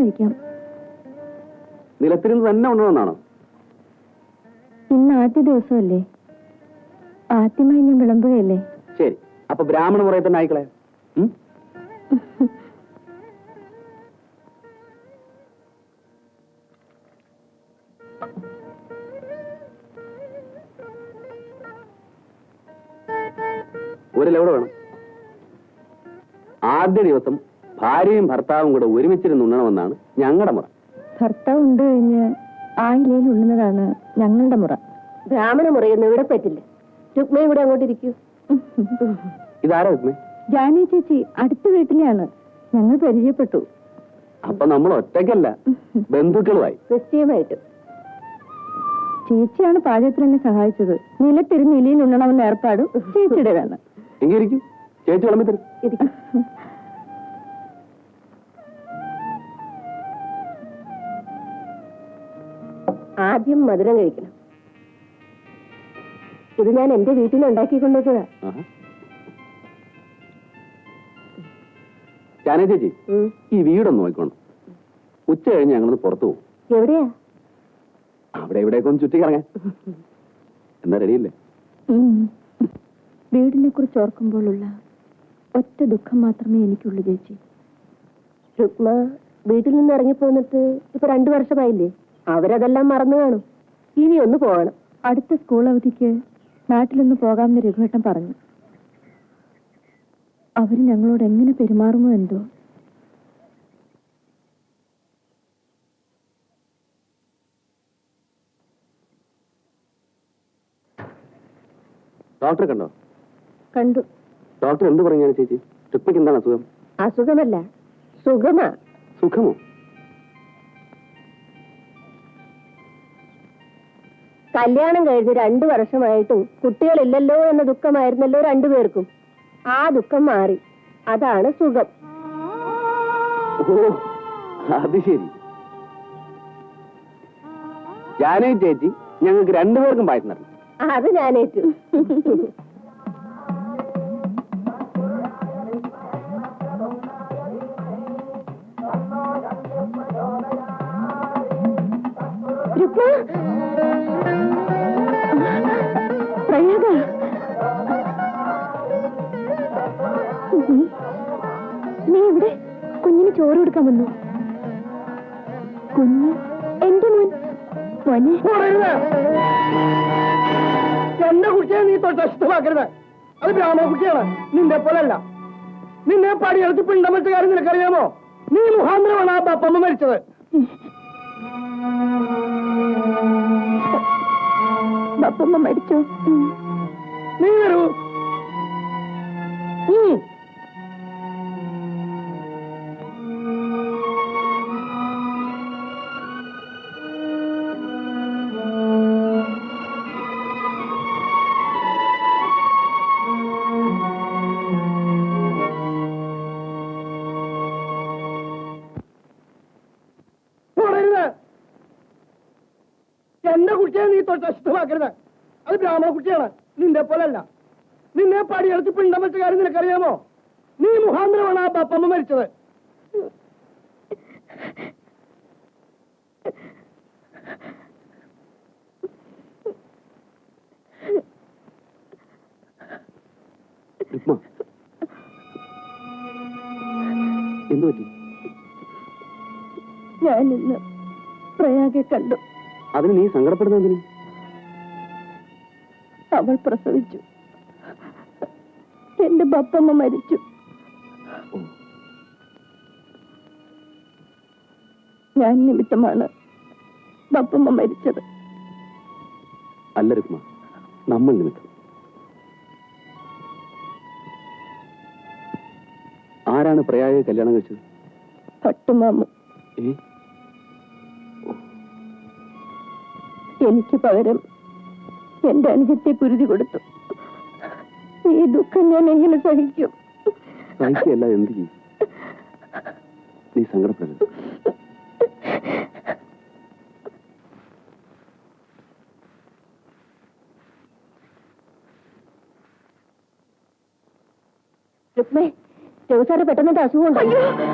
കഴിക്കാം. നിലത്തിരുന്ന് തന്നെ ഉണ്ടണമെന്നാണോ? ഇന്ന് ആദ്യ ദിവസമല്ലേ, ആദ്യമായി ഞാൻ വിളമ്പുകയല്ലേ. ശരി, അപ്പൊ ബ്രാഹ്മണ മുറയെ തന്നെ ആയിക്കളെ. ഒരു ലെവഡ് വേണം. ആദ്യ ദിവസം ഭാര്യയും ഭർത്താവും കൂടെ ഒരുമിച്ചിരുന്ന് ഉണ്ണണമെന്നാണ് ഞങ്ങളുടെ മുറ. ഭർത്താവ് ഉണ്ട് കഴിഞ്ഞ് ആ ഇലയിൽ ഉണ്ണുന്നതാണ് ഞങ്ങളുടെ മുറ. ബ്രാഹ്മണ മുറയൊന്നും ഇവിടെ പറ്റില്ല. രുക്മയും കൂടെ അങ്ങോട്ട് ഇരിക്കൂ. ഇതാരാ രുക്മേ? ജാനി ചേച്ചി അടുത്ത വീട്ടിലെയാണ്, ഞങ്ങൾ പരിചയപ്പെട്ടു. അപ്പൊ നമ്മൾ ഒറ്റയ്ക്കല്ല, ബന്ധുക്കളുമായി. നിശ്ചയമായിട്ടും ചേച്ചിയാണ് പാചകത്തിൽ എന്നെ സഹായിച്ചത്. നിലത്തിരുന്ന് ഇലയിൽ ഉണ്ണണമെന്ന ഏർപ്പാട് ചേച്ചിയുടേതാണ്. എങ്കിൽ ഇരിക്കും, ചേച്ചി വിളമ്പി തരും. ആദ്യം മധുരം കഴിക്കണം. ഇത് ഞാൻ എന്റെ വീട്ടിൽ നിന്ന് ഉണ്ടാക്കിക്കൊണ്ടുവന്നതാ. ജാനേ ചേച്ചി, ഈ വീടൊന്ന് നോക്കണം. ഉച്ച കഴിഞ്ഞ് ഞങ്ങളൊന്ന് പുറത്തു പോകും. എവിടെയാ? അവിടെ ഇവിടേക്ക് ഒന്ന് ചുറ്റിക്കിറങ്ങാൻ. എന്താ റെഡിയില്ലേ? വീടിനെ കുറിച്ച് ഓർക്കുമ്പോഴുള്ള ഒറ്റ ദുഃഖം മാത്രമേ എനിക്കുള്ളൂ ചേച്ചി. രുക്മ വീട്ടിൽ നിന്ന് ഇറങ്ങിപ്പോന്നിട്ട് ഇപ്പൊ 2 വർഷമായില്ലേ? അവരതെല്ലാം മറന്നു കാണും. ഇനി ഒന്ന് പോകണം. അടുത്ത സ്കൂൾ അവധിക്ക് നാട്ടിലൊന്ന് പോകാമെന്ന് രഘുവേട്ടൻ പറഞ്ഞു. അവര് ഞങ്ങളോട് എങ്ങനെ പെരുമാറുമോ എന്തോ. ഡോക്ടറെ കണ്ടോ? കണ്ടു. ഡോക്ടർ എന്ത് പറഞ്ഞു ചേച്ചി? രുക്മയ്ക്ക് എന്താണ് അസുഖം? അസുഖമല്ല, സുഖമാ. സുഖമോ? കല്യാണം കഴിഞ്ഞ് 2 വർഷമായിട്ടും കുട്ടികളില്ലല്ലോ എന്ന ദുഃഖമായിരുന്നല്ലോ 2 പേർക്കും. ആ ദുഃഖം മാറി, അതാണ് സുഖം. ഓ, അത് ശരി. ജാനേ ചേച്ചി ഞങ്ങൾക്ക് 2 പേർക്കും പായസം തരണം. അത് ഞാനേറ്റു. പ്രയാഗ, നീ ഇവിടെ കുഞ്ഞിന് ചോറ് കൊടുക്കാൻ വന്നു. കുഞ്ഞ് എന്റെ മോൻ. മോനെ, എന്റെ കുട്ടിയെ നീ തൊട്ടഷ്ടമാക്കരുത്. അത് ബ്രാഹ്മണ കുട്ടിയാണ്, നിന്റെ പോലല്ല. നിന്നെ പടിയെടുത്ത് പിണ്ടം വെച്ച കാര്യം നിനക്കറിയാമോ? നീ മുഖാന്തരമാണ് ആ ബപ്പമ്മ മരിച്ചത്. ബപ്പമ്മ മരിച്ചോ? നീ വരൂ. എന്റെ കുട്ടിയെ നീ തൊട്ടഷ്ടമാക്കരുത്. അത് ബ്രാഹ്മണ കുട്ടിയാണ്, നിന്റെ പോലല്ല. നിന്നെ പടിയെടുത്ത് പിണ്ടം വെച്ച കാര്യം നിനക്കറിയാമോ? നീ മുഖാന്തരമാണ് ആ ബപ്പമ്മ മരിച്ചത്. എന്തു പറ്റി? ഞാനിന്ന് പ്രയാഗെ കണ്ടു. അതിന് നീ സങ്കടപ്പെടുന്നതിന്? അവൾ പ്രസവിച്ചു. എന്റെ ബപ്പമ്മ മരിച്ചു. ഞാൻ നിമിത്തമാണ് ബപ്പമ്മ മരിച്ചത്. അല്ല രുക്മ, നമ്മൾ നിമിത്തം. ആരാണ് പ്രയാഗെ കല്യാണം കഴിച്ചത്? പട്ടുമാമു. എനിക്ക് പകരം എന്റെ അനുജത്തെ കുരുതി കൊടുത്തു. ഈ ദുഃഖം ഞാൻ എങ്ങനെ സഹിക്കും? സഹിക്കല്ല, എന്ത് ചെയ്യും? നീ സങ്കടപ്പെടരുത്. രുക്മേ, ചെറുസാറ് പെട്ടെന്ന് അസുഖം ഉണ്ടോ?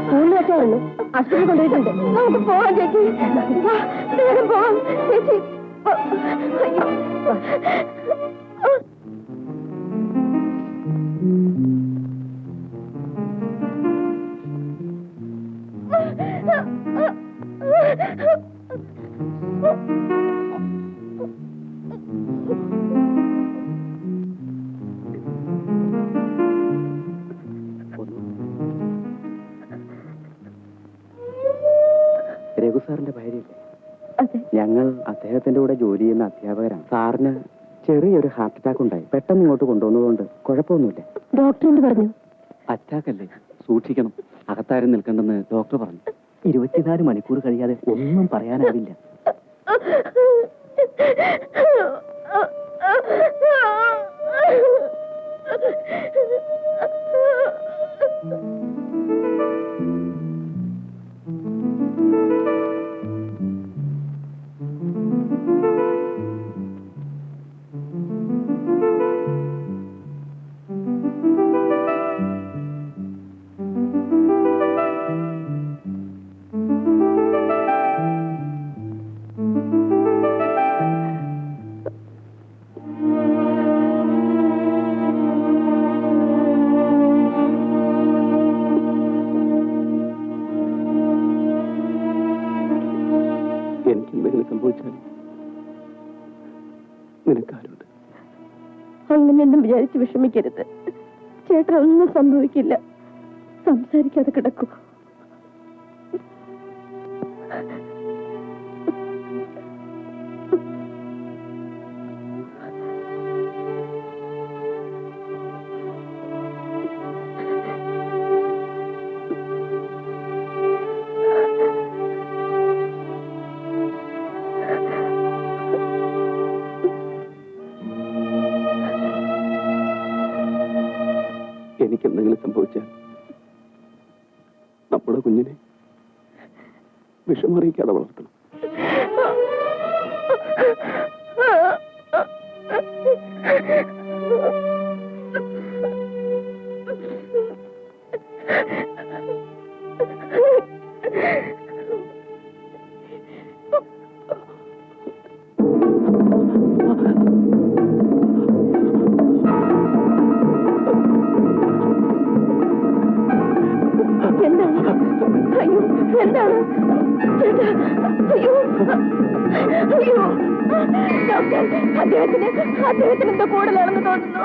സ്കൂളിൽ വെച്ചായിരുന്നു. ആശുപത്രി കൊണ്ടുപോയിട്ടുണ്ട്. നമുക്ക് പോവാം ചേച്ചി. വാ, വേഗം പോവാം ചേച്ചി. അയ്യോ. രഘു സാറിന്റെ ഭാര്യയല്ലേ? അതെ. ഞങ്ങൾ അദ്ദേഹത്തിന്റെ കൂടെ ജോലി ചെയ്യുന്ന അധ്യാപകരാണ്. സാറിന് ചെറിയൊരു ഹാർട്ട് അറ്റാക്ക് ഉണ്ടായി. പെട്ടെന്ന് ഇങ്ങോട്ട് കൊണ്ടുവന്നതുകൊണ്ട് കുഴപ്പമൊന്നുമില്ല. ഡോക്ടർ എന്ത് പറഞ്ഞു? അറ്റാക്ക് അല്ലേ, സൂക്ഷിക്കണം. അകത്താരും നിൽക്കണ്ടെന്ന് ഡോക്ടർ പറഞ്ഞു. 24 മണിക്കൂർ കഴിയാതെ ഒന്നും പറയാനാവില്ല. എനിക്കെന്തെങ്കിലും സംഭവിച്ചാൽ നിനക്കാരുണ്ട്. അങ്ങനെയൊന്നും വിചാരിച്ച് വിഷമിക്കരുത്. ചേട്ടൻ ഒന്നും സംഭവിക്കില്ല. സംസാരിക്കാതെ കിടക്കൂ. എനിക്കെന്തെങ്കിലും സംഭവിച്ചാൽ നമ്മുടെ കുഞ്ഞിനെ വിഷമറിയിക്കാതെ വളർത്തണം. അയ്യോ, എന്താണ് ചേട്ടാ? അയ്യോ, അയ്യോ, ഡോക്ടർ, അദ്ദേഹത്തിന് എന്തോ കൂടുതലാണെന്ന് തോന്നുന്നു.